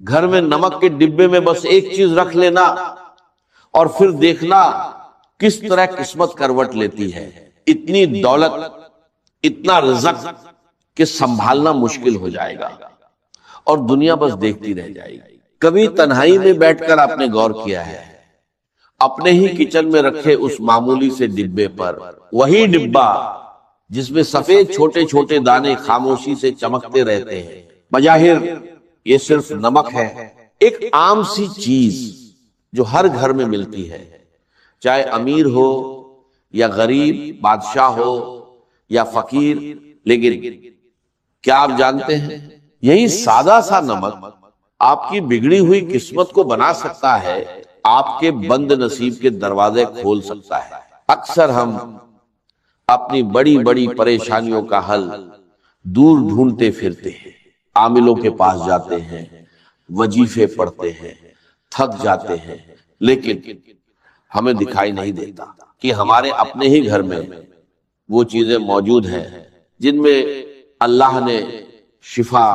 گھر میں نمک کے ڈبے میں بس ایک چیز رکھ لینا اور پھر دیکھنا کس طرح قسمت کروٹ لیتی ہے. اتنی دولت، اتنا رزق کہ سنبھالنا مشکل ہو جائے گا اور دنیا بس دیکھتی رہ جائے گی. کبھی تنہائی میں بیٹھ کر آپ نے غور کیا ہے اپنے ہی کچن میں رکھے اس معمولی سے ڈبے پر، وہی ڈبہ جس میں سفید چھوٹے چھوٹے دانے خاموشی سے چمکتے رہتے ہیں، بظاہر یہ صرف نمک ہے، ایک عام سی چیز جو ہر گھر میں ملتی ہے، چاہے امیر ہو یا غریب، بادشاہ ہو یا فقیر. لیکن کیا آپ جانتے ہیں یہی سادہ سا نمک آپ کی بگڑی ہوئی قسمت کو بنا سکتا ہے، آپ کے بند نصیب کے دروازے کھول سکتا ہے. اکثر ہم اپنی بڑی بڑی پریشانیوں کا حل دور ڈھونڈتے پھرتے ہیں، عاملوں کے پاس جاتے ہیں، وظیفے پڑھتے ہیں، تھک جاتے ہیں، لیکن ہمیں دکھائی نہیں دیتا کہ ہمارے اپنے ہی گھر میں وہ چیزیں موجود ہیں جن میں اللہ نے شفا،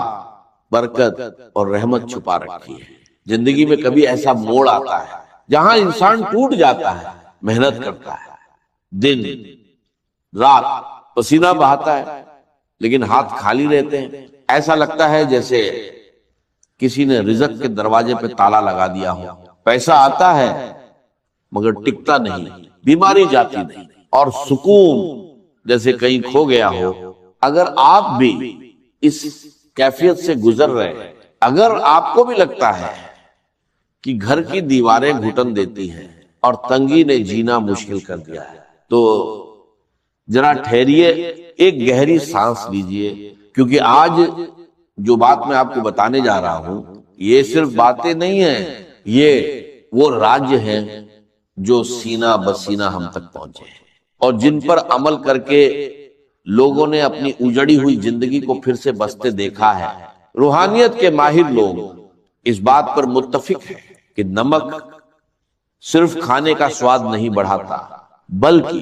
برکت اور رحمت چھپا رکھی ہے. زندگی میں کبھی ایسا موڑ آتا ہے جہاں انسان ٹوٹ جاتا ہے، محنت کرتا ہے، دن رات پسینہ بہاتا ہے، لیکن ہاتھ خالی رہتے ہیں. ایسا لگتا ہے جیسے کسی نے رزق کے دروازے پہ تالا لگا دیا ہو. پیسہ آتا ہے مگر ٹکتا نہیں، بیماری جاتی نہیں، اور سکون جیسے کہیں کھو گیا ہو. اگر آپ بھی اس کیفیت سے گزر رہے ہیں، اگر آپ کو بھی لگتا ہے کہ گھر کی دیواریں گھٹن دیتی ہیں اور تنگی نے جینا مشکل کر دیا ہے، تو ذرا ٹھہریے، ایک گہری سانس لیجئے، کیونکہ آج جو بات میں آپ کو بتانے جا رہا ہوں یہ صرف باتیں نہیں ہیں، یہ وہ راج ہیں جو سینہ بسینہ ہم تک پہنچے ہیں اور جن پر عمل کر کے لوگوں نے اپنی اجڑی ہوئی زندگی کو پھر سے بستے دیکھا ہے. روحانیت کے ماہر لوگ اس بات پر متفق ہیں کہ نمک صرف کھانے کا سواد نہیں بڑھاتا، بلکہ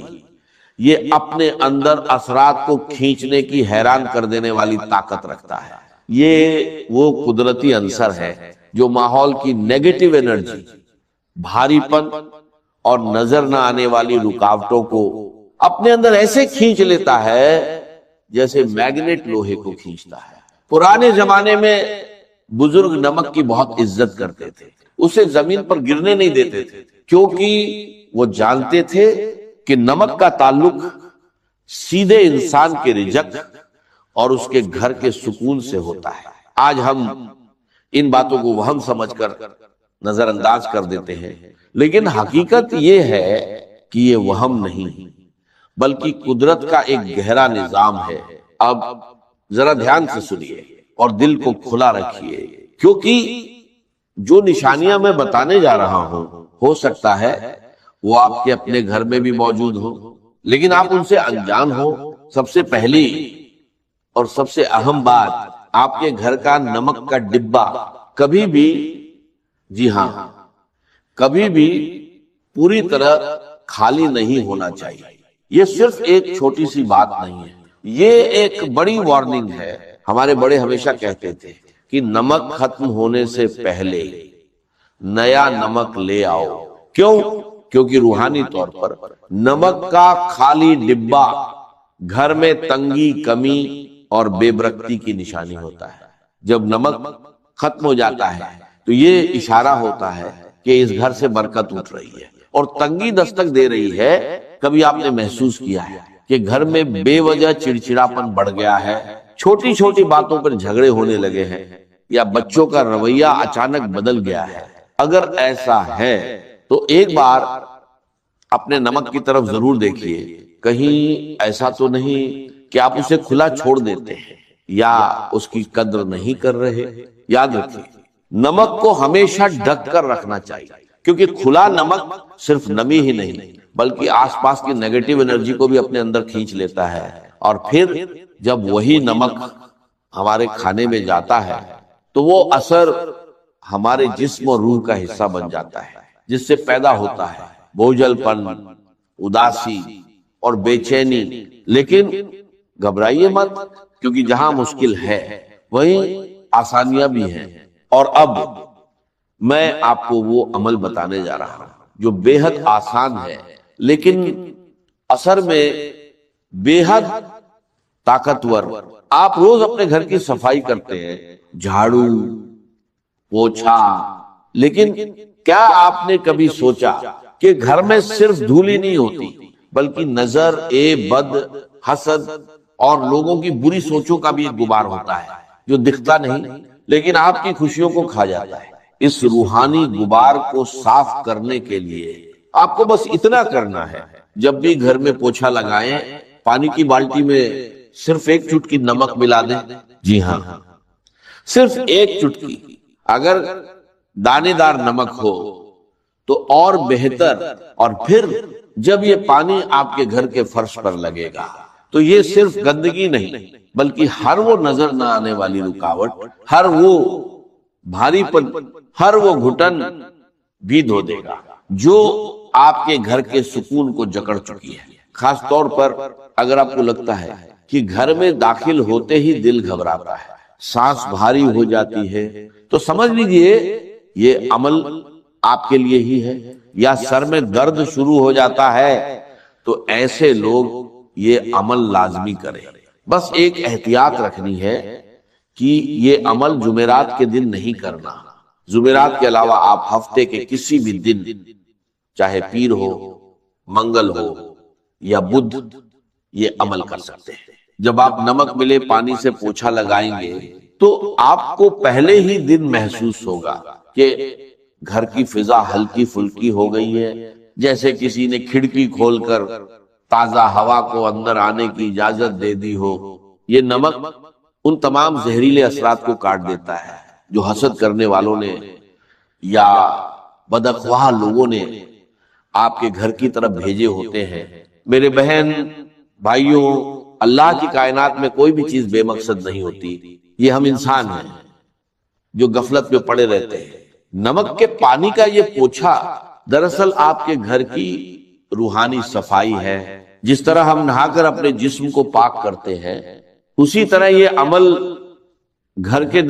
یہ اپنے اندر اثرات کو کھینچنے کی حیران کر دینے والی طاقت رکھتا ہے. یہ وہ قدرتی عنصر ہے جو ماحول کی نیگیٹو انرجی، بھاری پن اور نظر نہ آنے والی رکاوٹوں کو اپنے اندر ایسے کھینچ لیتا ہے جیسے میگنیٹ لوہے کو کھینچتا ہے. پرانے زمانے میں بزرگ نمک کی بہت عزت کرتے تھے، اسے زمین پر گرنے نہیں دیتے تھے، کیونکہ وہ جانتے تھے کہ نمک کا تعلق سیدھے انسان کے رزق اور اس کے گھر کے سکون سے ہوتا ہے. آج ہم ان باتوں کو وہم سمجھ کر نظر انداز کر دیتے ہیں، لیکن حقیقت یہ ہے کہ یہ وہم نہیں بلکہ قدرت کا ایک گہرا نظام ہے. اب ذرا دھیان سے سنیے اور دل کو کھلا رکھیے، کیونکہ جو نشانیاں میں بتانے جا رہا ہوں ہو سکتا ہے وہ آپ کے اپنے گھر میں بھی موجود ہو، لیکن آپ ان سے انجان ہو. سب سے پہلی اور سب سے اہم بات، آپ کے گھر کا نمک کا ڈبہ کبھی بھی، جی ہاں، کبھی بھی پوری طرح خالی نہیں ہونا چاہیے. یہ صرف ایک چھوٹی سی بات نہیں ہے، یہ ایک بڑی وارننگ ہے. ہمارے بڑے ہمیشہ کہتے تھے کہ نمک ختم ہونے سے پہلے نیا نمک لے آؤ. کیوں؟ کیونکہ روحانی طور پر نمک کا خالی ڈبہ گھر میں تنگی، کمی اور بے برکتی کی نشانی ہوتا ہے. جب نمک ختم ہو جاتا ہے تو یہ اشارہ ہوتا ہے کہ اس گھر سے برکت اٹھ رہی ہے اور تنگی دستک دے رہی ہے. کبھی آپ نے محسوس کیا ہے کہ گھر میں بے وجہ چڑچڑاپن بڑھ گیا ہے، چھوٹی چھوٹی باتوں پر جھگڑے ہونے لگے ہیں، یا بچوں کا رویہ اچانک بدل گیا ہے؟ اگر ایسا ہے تو ایک بار اپنے نمک کی طرف ضرور دیکھیے، کہیں ایسا تو نہیں کہ آپ اسے کھلا چھوڑ دیتے ہیں یا اس کی قدر نہیں کر رہے. یاد رکھیے، نمک کو ہمیشہ ڈھک کر رکھنا چاہیے، کیونکہ کھلا نمک صرف نمی ہی نہیں بلکہ آس پاس کی نیگیٹو انرجی کو بھی اپنے اندر کھینچ لیتا ہے. اور پھر جب وہی نمک ہمارے کھانے میں جاتا ہے تو وہ اثر ہمارے جسم اور روح کا حصہ بن جاتا ہے، جس سے پیدا ہوتا ہے بوجھل پن، اداسی اور بے چینی. لیکن گھبرائیے مت، کیونکہ جہاں مشکل ہے وہیں آسانیاں بھی ہیں. اور اب میں آپ کو وہ عمل بتانے جا رہا ہوں جو بے حد آسان ہے لیکن اثر میں بے حد طاقتور۔ آپ روز اپنے گھر کی صفائی کرتے ہیں، جھاڑو پوچھا، لیکن کیا آپ نے کبھی سوچا کہ گھر میں صرف دھول ہی نہیں ہوتی بلکہ نظر بد، حسد اور لوگوں کی بری سوچوں کا بھی ایک غبار ہوتا ہے جو دکھتا نہیں لیکن آپ کی خوشیوں کو کھا جاتا ہے۔ اس روحانی غبار کو صاف کرنے کے لیے آپ کو بس اتنا کرنا ہے، جب بھی گھر میں پوچھا لگائیں پانی کی بالٹی میں صرف ایک چٹکی نمک ملا دیں۔ جی ہاں، صرف ایک چٹکی۔ اگر دانے دار نمک ہو تو اور بہتر، اور پھر جب یہ پانی آپ کے گھر کے فرش پر لگے گا تو یہ صرف گندگی نہیں بلکہ ہر وہ نظر نہ آنے والی رکاوٹ، ہر وہ بھاری پن، ہر وہ گھٹن بھی دھو دے گا جو آپ کے گھر کے سکون کو جکڑ چکی ہے۔ خاص طور پر اگر آپ کو لگتا ہے کہ گھر میں داخل ہوتے ہی دل گھبراتا ہے، سانس بھاری ہو جاتی ہے، تو سمجھ لیجئے یہ عمل آپ کے لیے ہی ہے۔ یا سر میں درد شروع ہو جاتا ہے تو ایسے لوگ یہ عمل لازمی کریں۔ بس ایک احتیاط رکھنی ہے کہ یہ عمل جمعرات کے دن نہیں کرنا۔ جمعرات کے علاوہ آپ ہفتے کے کسی بھی دن، چاہے پیر ہو، منگل ہو یا بدھ، یہ عمل کر سکتے ہیں۔ جب آپ نمک ملے پانی سے پوچھا لگائیں گے تو آپ کو پہلے ہی دن محسوس ہوگا کہ گھر کی فضا ہلکی پھلکی ہو گئی ہے، جیسے کسی نے کھڑکی کھول کر تازہ ہوا کو اندر آنے کی اجازت دے دی ہو۔ یہ نمک ان تمام زہریلے اثرات کو کاٹ دیتا ہے جو حسد کرنے والوں نے یا بدخواہ لوگوں نے آپ کے گھر کی طرف بھیجے ہوتے ہیں۔ میرے بہن بھائیوں، اللہ کی کائنات میں کوئی بھی چیز بے مقصد نہیں ہوتی، یہ ہم انسان ہیں جو غفلت میں پڑے رہتے ہیں۔ نمک کے پانی کا یہ پوچھا دراصل آپ کے گھر کی روحانی صفائی ہے۔ جس طرح ہم نہا کر اپنے جسم کو پاک کرتے ہیں، اسی طرح یہ عمل گھر کے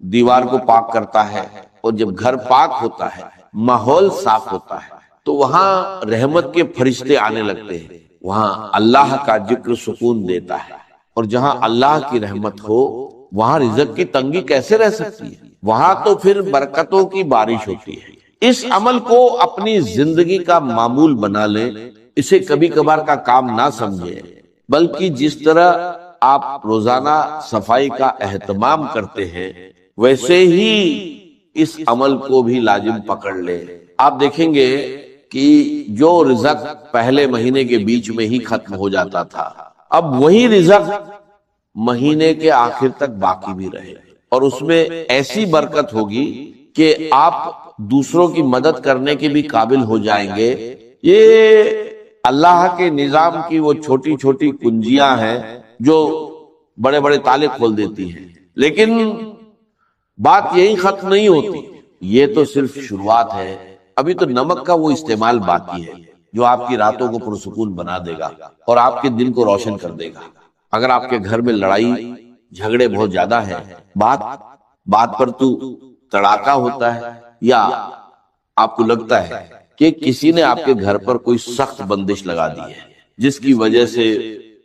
دیوار کو پاک کرتا ہے، اور جب گھر پاک ہوتا ہے، ماحول صاف ہوتا ہے، تو وہاں رحمت کے فرشتے آنے لگتے ہیں، وہاں اللہ کا ذکر سکون دیتا ہے، اور جہاں اللہ کی رحمت ہو وہاں رزق کی تنگی کیسے رہ سکتی ہے؟ وہاں تو پھر برکتوں کی بارش ہوتی ہے۔ اس عمل کو اپنی زندگی کا معمول بنا لیں، اسے کبھی کبھار کا کام نہ سمجھیں، بلکہ جس طرح آپ روزانہ صفائی کا اہتمام کرتے ہیں ویسے ہی اس عمل کو بھی لازم پکڑ لیں۔ آپ دیکھیں گے کہ جو رزق پہلے مہینے کے بیچ میں ہی ختم ہو جاتا تھا، اب وہی رزق مہینے کے آخر تک باقی بھی رہے، اور اس میں ایسی برکت ہوگی کہ آپ دوسروں کی مدد کرنے کے بھی قابل ہو جائیں گے۔ یہ اللہ کے نظام کی وہ چھوٹی چھوٹی کنجیاں ہیں جو بڑے بڑے تالے کھول دیتی ہیں، لیکن بات یہی ختم نہیں ہوتی، یہ تو صرف شروعات ہے۔ ابھی تو نمک کا وہ استعمال باقی ہے جو آپ کی راتوں کو پرسکون بنا دے گا اور آپ کے دن کو روشن کر دے گا۔ اگر آپ کے گھر میں لڑائی جھگڑے بہت زیادہ ہیں، بات پر تو تڑاکا ہوتا ہے، یا آپ کو لگتا ہے کہ کسی نے آپ کے گھر پر کوئی سخت بندش لگا دی ہے جس کی وجہ سے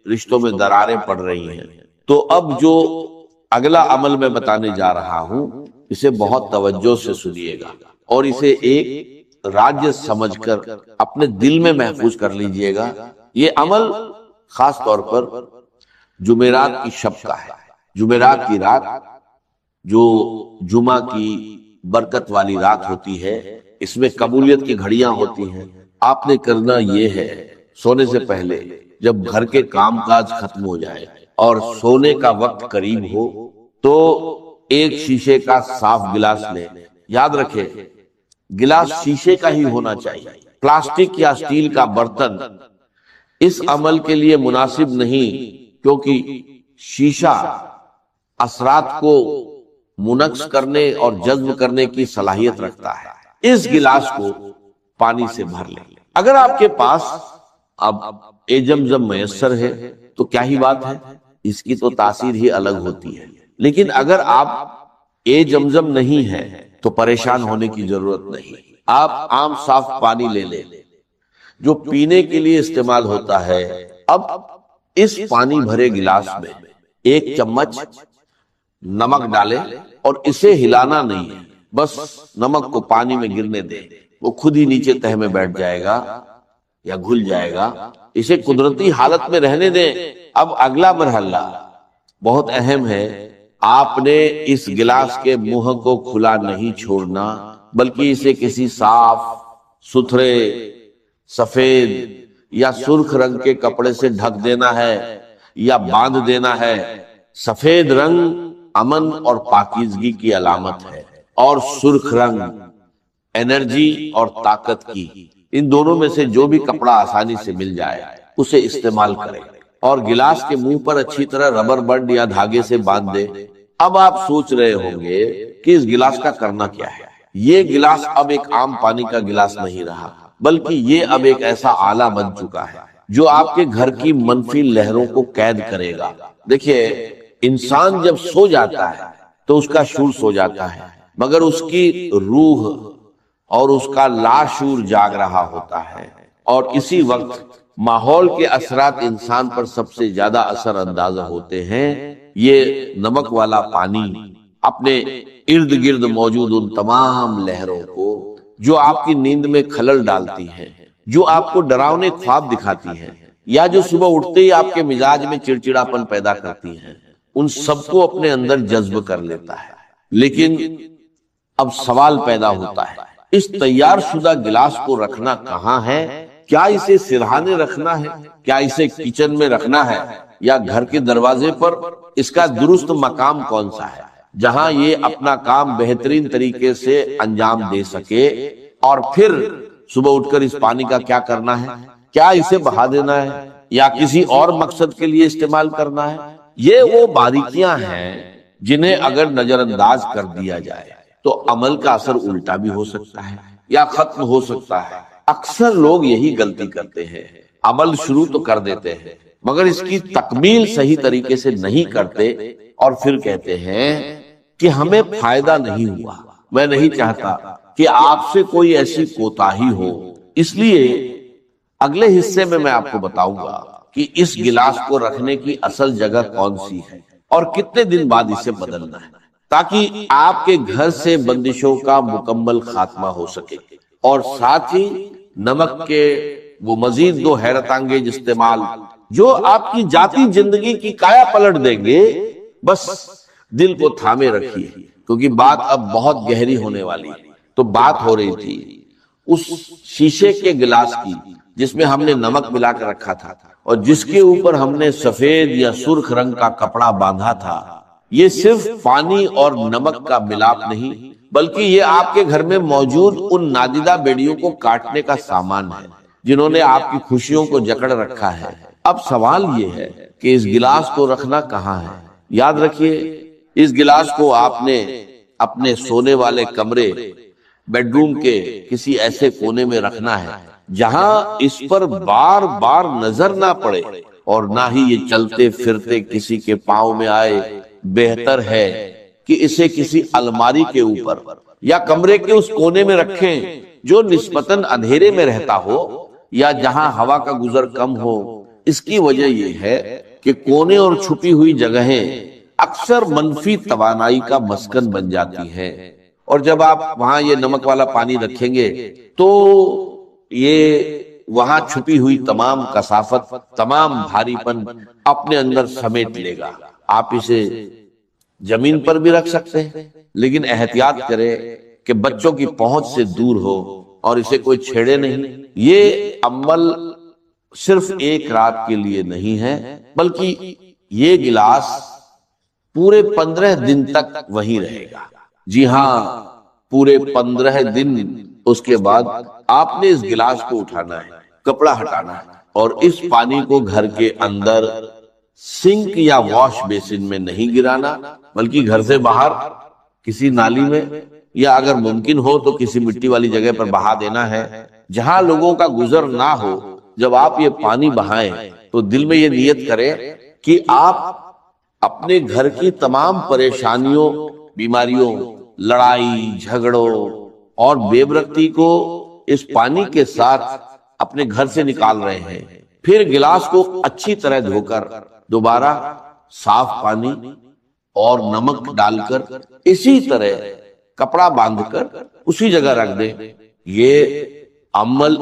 رشتوں میں دراریں پڑ رہی ہیں، تو اب جو اگلا عمل میں بتانے جا رہا ہوں اسے بہت توجہ سے سنیے گا، اور اسے ایک راج سمجھ کر اپنے دل میں محفوظ کر لیجئے گا۔ یہ عمل خاص طور پر جمعرات کی شب کا ہے۔ جمعرات کی رات جو جمعہ کی برکت والی رات ہوتی ہے، اس میں قبولیت کی گھڑیاں ہوتی ہیں۔ آپ نے کرنا یہ ہے، سونے سے پہلے جب گھر کے کام کاج ختم ہو جائے اور سونے کا وقت قریب ہو تو ایک شیشے کا صاف گلاس لیں۔ یاد رکھیں گلاس شیشے کا ہی ہونا چاہیے، پلاسٹک یا اسٹیل کا برتن اس عمل کے لیے مناسب نہیں، کیونکہ شیشہ اثرات کو منعکس کرنے اور جذب کرنے کی صلاحیت رکھتا ہے۔ اس گلاس کو پانی سے بھر لیں۔ اگر آپ کے پاس اب زمزم میسر ہے تو کیا ہی بات ہے، اس کی تو تاثیر ہی الگ ہوتی ہے، لیکن اگر آپ اے زمزم نہیں ہے تو پریشان ہونے کی ضرورت نہیں. آپ عام صاف پانی لے لیں جو پینے کے لیے استعمال ہوتا ہے. اب اس پانی بھرے گلاس میں 1 چمچ نمک ڈالے اور اسے ہلانا نہیں ہے، بس نمک کو پانی میں گرنے دیں، وہ خود ہی نیچے تہہ میں بیٹھ جائے گا یا گھل جائے گا. اسے قدرتی حالت میں رہنے دیں. اب اگلا مرحلہ بہت اہم ہے. آپ نے اس گلاس کے منہ کو کھلا نہیں چھوڑنا، بلکہ اسے کسی صاف ستھرے سفید یا سرخ رنگ کے کپڑے سے ڈھک دینا ہے یا باندھ دینا ہے. سفید رنگ امن اور پاکیزگی کی علامت ہے، اور سرخ رنگ انرجی اور طاقت کی. ان دونوں میں سے جو بھی کپڑا آسانی سے مل جائے اسے استعمال کریں، اور گلاس کے منہ پر اچھی طرح ربر بینڈ یا دھاگے سے باندھ دے. اب آپ سوچ رہے ہوں گے کہ اس گلاس کا کرنا کیا ہے. یہ گلاس اب ایک عام پانی کا گلاس نہیں رہا، بلکہ یہ اب ایک ایسا آلہ بن چکا ہے جو آپ کے گھر کی منفی لہروں کو قید کرے گا. دیکھیے، انسان جب سو جاتا ہے تو اس کا شعور سو جاتا ہے، مگر اس کی روح اور اس کا لاشعور جاگ رہا ہوتا ہے. اور اسی وقت ماحول کے اثرات انسان پر سب سے زیادہ اثر انداز ہوتے ہیں. یہ نمک والا پانی اپنے ارد گرد موجود ان تمام لہروں کو جو آپ کی نیند میں خلل ڈالتی ہیں، جو آپ کو ڈراؤنے خواب دکھاتی ہیں، یا جو صبح اٹھتے ہی آپ کے مزاج میں چڑچڑاپن پیدا کرتی ہیں، ان سب کو اپنے اندر جذب کر لیتا ہے. لیکن اب سوال پیدا ہوتا ہے، اس تیار شدہ گلاس کو رکھنا کہاں ہے؟ کیا اسے سرہانے رکھنا ہے؟ کیا اسے کچن میں رکھنا ہے؟ یا گھر کے دروازے پر؟ اس کا درست مقام کون سا ہے جہاں یہ اپنا کام بہترین طریقے سے انجام دے سکے؟ اور پھر صبح اٹھ کر اس پانی کا کیا کرنا ہے؟ کیا اسے بہا دینا ہے یا کسی اور مقصد کے لیے استعمال کرنا ہے؟ یہ وہ باریکیاں ہیں جنہیں اگر نظر انداز کر دیا جائے تو عمل کا اثر الٹا بھی ہو سکتا ہے یا ختم ہو سکتا ہے. اکثر لوگ یہی غلطی کرتے ہیں، عمل شروع تو کر دیتے ہیں مگر اس کی تکمیل صحیح طریقے سے نہیں کرتے، اور پھر کہتے ہیں کہ ہمیں فائدہ نہیں ہوا. میں نہیں چاہتا کہ آپ سے کوئی ایسی کوتاہی ہو، اس لیے اگلے حصے میں آپ کو بتاؤں گا کہ اس گلاس کو رکھنے کی اصل جگہ کون سی ہے اور کتنے دن بعد اسے بدلنا ہے، تاکہ آپ کے گھر سے بندشوں کا مکمل خاتمہ ہو سکے، اور ساتھ ہی نمک کے وہ مزید 2 حیرت انگیز استعمال جو آپ کی ذاتی زندگی کی کایا پلٹ دیں گے. بس دل کو تھامے رکھیے، کیونکہ بات اب بہت گہری ہونے والی ہے. تو بات ہو رہی تھی اس شیشے کے گلاس کی جس میں ہم نے نمک ملا کر رکھا تھا اور جس کے اوپر ہم نے سفید یا سرخ رنگ کا کپڑا باندھا تھا. یہ صرف پانی اور نمک کا ملاپ نہیں، بلکہ یہ آپ کے گھر میں موجود ان نادیدہ بیڑیوں کو کاٹنے کا سامان ہے جنہوں نے آپ کی خوشیوں کو جکڑ رکھا ہے. اب سوال یہ ہے کہ اس گلاس کو رکھنا کہاں ہے؟ یاد رکھیے، اس گلاس کو آپ نے اپنے سونے والے کمرے، بیڈ روم کے کسی ایسے کونے میں رکھنا ہے جہاں اس پر بار بار نظر نہ پڑے اور نہ ہی یہ چلتے پھرتے کسی کے پاؤں میں آئے. بہتر ہے کہ اسے کسی الماری کے اوپر یا کمرے کے اس کونے میں رکھیں جو نسبتاً اندھیرے میں رہتا ہو یا جہاں ہوا کا گزر کم ہو. اس کی وجہ یہ ہے کہ کونے اور چھپی ہوئی جگہیں اکثر منفی توانائی کا مسکن بن جاتی ہیں، اور جب آپ وہاں یہ نمک والا پانی رکھیں گے تو یہ وہاں چھپی ہوئی تمام کثافت، تمام بھاری پن اپنے اندر سمیٹ لے گا. آپ اسے زمین پر بھی رکھ سکتے ہیں، لیکن احتیاط کریں کہ بچوں کی پہنچ سے دور ہو اور اسے کوئی چھیڑے نہیں. یہ عمل صرف ایک رات کے لیے نہیں ہے، بلکہ یہ گلاس پورے 15 دن تک وہی رہے گا. جی ہاں، پورے 15 دن. اس کے بعد آپ نے اس گلاس کو اٹھانا ہے، کپڑا ہٹانا ہے، اور اس پانی کو گھر کے اندر سنک یا واش بیسن میں نہیں گرانا، بلکہ گھر سے باہر کسی نالی میں، یا اگر ممکن ہو تو کسی مٹی والی جگہ پر بہا دینا ہے جہاں لوگوں کا گزر نہ ہو. جب آپ یہ پانی بہائیں تو دل میں یہ نیت کریں کہ آپ اپنے گھر کی تمام پریشانیوں، بیماریوں، لڑائی جھگڑوں اور بے برکتی کو اس پانی کے ساتھ اپنے گھر سے نکال رہے ہیں، پھر گلاس کو اچھی طرح دھو کر دوبارہ صاف پانی اور نمک ڈال کر اسی طرح کپڑا باندھ کر اسی جگہ رکھ دیں۔ یہ عمل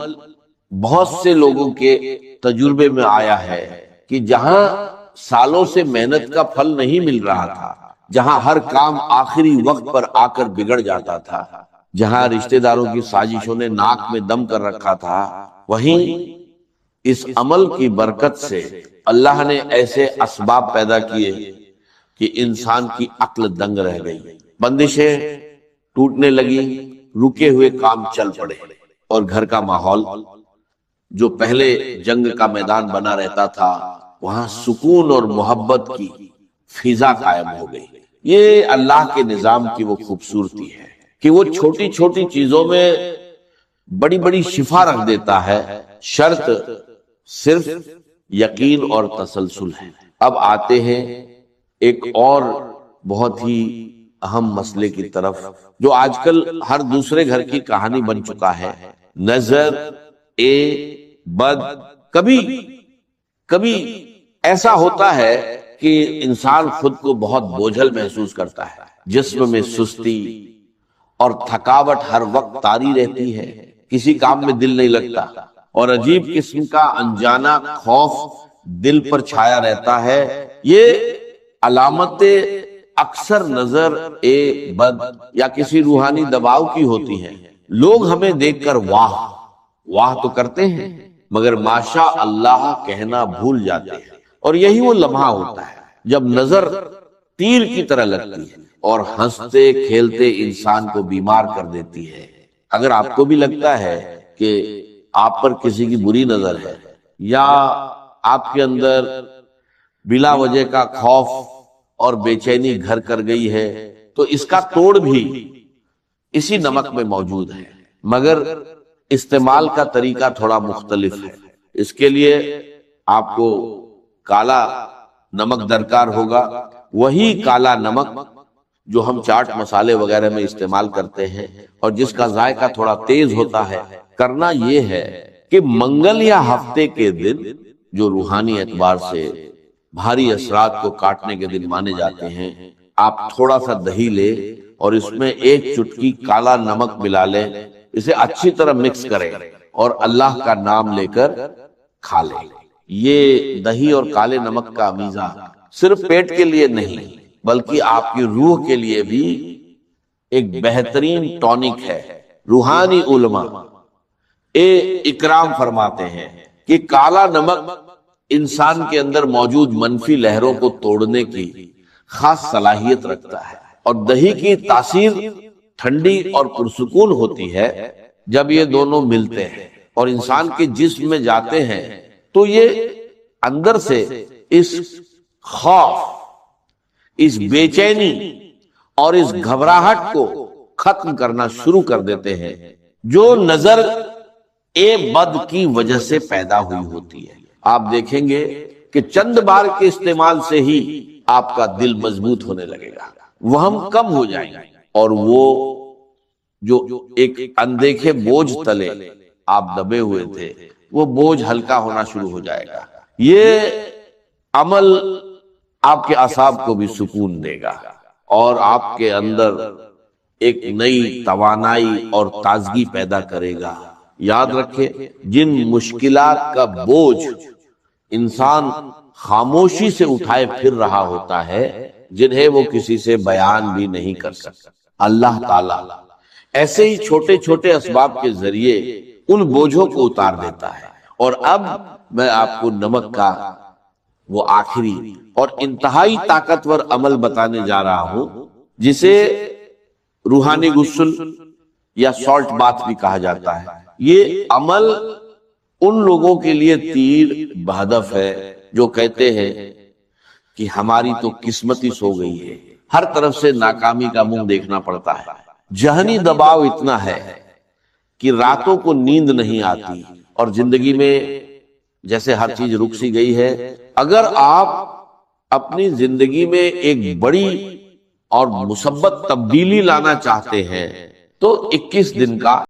بہت سے لوگوں کے تجربے میں آیا ہے کہ جہاں سالوں سے محنت کا پھل نہیں مل رہا تھا، جہاں ہر کام آخری وقت پر آ کر بگڑ جاتا تھا، جہاں رشتہ داروں کی سازشوں نے ناک میں دم کر رکھا تھا، وہیں اس عمل کی برکت سے اللہ نے ایسے اسباب پیدا کیے کہ انسان کی عقل دنگ رہ گئی، بندشیں ٹوٹنے لگی، رکے ہوئے کام چل پڑے، اور گھر کا ماحول جو پہلے جنگ کا میدان بنا رہتا تھا وہاں سکون اور محبت کی فضا قائم ہو گئی۔ یہ اللہ کے نظام کی وہ خوبصورتی ہے کہ وہ چھوٹی چھوٹی چیزوں میں بڑی بڑی شفا رکھ دیتا ہے، شرط صرف یقین اور تسلسل ہے۔ اب آتے ہیں ایک اور بہت ہی اہم مسئلے کی طرف جو آج کل ہر دوسرے گھر کی کہانی بن چکا ہے، نظر بد۔ کبھی ایسا ہوتا ہے کہ انسان خود کو بہت بوجھل محسوس کرتا ہے، جسم میں سستی اور تھکاوٹ ہر وقت طاری رہتی ہے، کسی کام میں دل نہیں لگتا، اور عجیب قسم کا انجانا خوف دل پر چھایا رہتا ہے۔ یہ علامت اکثر نظر بد یا کسی روحانی دباؤ کی ہوتی ہیں۔ لوگ ہمیں دیکھ کر واہ تو کرتے ہیں مگر ماشاء اللہ کہنا بھول جاتے ہیں، اور یہی وہ لمحہ ہوتا ہے جب نظر تیر کی طرح لگتی ہے اور ہنستے کھیلتے انسان کو بیمار کر دیتی ہے۔ اگر آپ کو بھی لگتا ہے کہ آپ پر کسی کی بری نظر ہے یا آپ کے اندر بلا وجہ کا خوف اور بے چینی گھر کر گئی ہے تو اس کا توڑ بھی اسی نمک میں موجود ہے، مگر استعمال کا طریقہ تھوڑا مختلف ہے۔ اس کے لیے آپ کو کالا نمک درکار ہوگا، وہی کالا نمک جو ہم چاٹ مسالے وغیرہ میں استعمال کرتے ہیں اور جس کا ذائقہ تھوڑا تیز ہوتا ہے۔ کرنا یہ ہے کہ منگل یا ہفتے کے دن جو روحانی اعتبار سے بھاری اثرات کو کاٹنے کے دن مانے جاتے ہیں، آپ تھوڑا سا دہی لے اور اس میں ایک چٹکی کالا نمک ملا لیں، اسے اچھی طرح مکس کریں اور اللہ کا نام لے کر کھا لیں۔ یہ دہی اور کالے نمک کا میزہ صرف پیٹ کے لیے نہیں بلکہ آپ کی روح کے لیے بھی ایک بہترین ٹونک ہے۔ روحانی علماء اکرام فرماتے ہیں کہ کالا نمک انسان کے اندر موجود منفی لہروں کو توڑنے کی خاص صلاحیت رکھتا ہے، اور دہی کی تاثیر ٹھنڈی اور پرسکون ہوتی ہے جب یہ دونوں ملتے ہیں اور انسان کے جسم میں جاتے ہیں تو یہ اندر سے اس خوف، اس بے چینی اور اس گھبراہٹ کو ختم کرنا شروع کر دیتے ہیں جو نظر بد کی وجہ سے پیدا ہوئی ہوتی ہے۔ آپ دیکھیں گے کہ چند بار کے استعمال سے ہی آپ کا دل مضبوط ہونے لگے گا، وہم کم ہو جائیں گے، اور وہ جو ایک اندیکھے بوجھ تلے آپ دبے ہوئے تھے وہ بوجھ ہلکا ہونا شروع ہو جائے گا۔ یہ عمل آپ کے اعصاب کو بھی سکون دے گا اور آپ کے اندر ایک نئی توانائی اور تازگی پیدا کرے گا۔ یاد رکھیں، جن مشکلات کا بوجھ انسان خاموشی سے اٹھائے پھر رہا ہوتا ہے، جنہیں وہ کسی سے بیان بھی نہیں کر سکتا، اللہ تعالیٰ ایسے ہی چھوٹے چھوٹے اسباب کے ذریعے ان بوجھوں کو اتار دیتا ہے۔ اور اب میں آپ کو نمک کا وہ آخری اور انتہائی طاقتور عمل بتانے جا رہا ہوں جسے روحانی غسل یا سالٹ باتھ بھی کہا جاتا ہے۔ یہ عمل ان لوگوں کے لیے تیر بہدف ہے جو کہتے ہیں کہ ہماری تو قسمت ہی سو گئی ہے، ہر طرف سے ناکامی کا منہ دیکھنا پڑتا ہے، ذہنی دباؤ اتنا ہے کہ راتوں کو نیند نہیں آتی اور زندگی میں جیسے ہر چیز رک سی گئی ہے۔ اگر آپ اپنی زندگی میں ایک بڑی اور مثبت تبدیلی لانا چاہتے ہیں تو 21 دن کا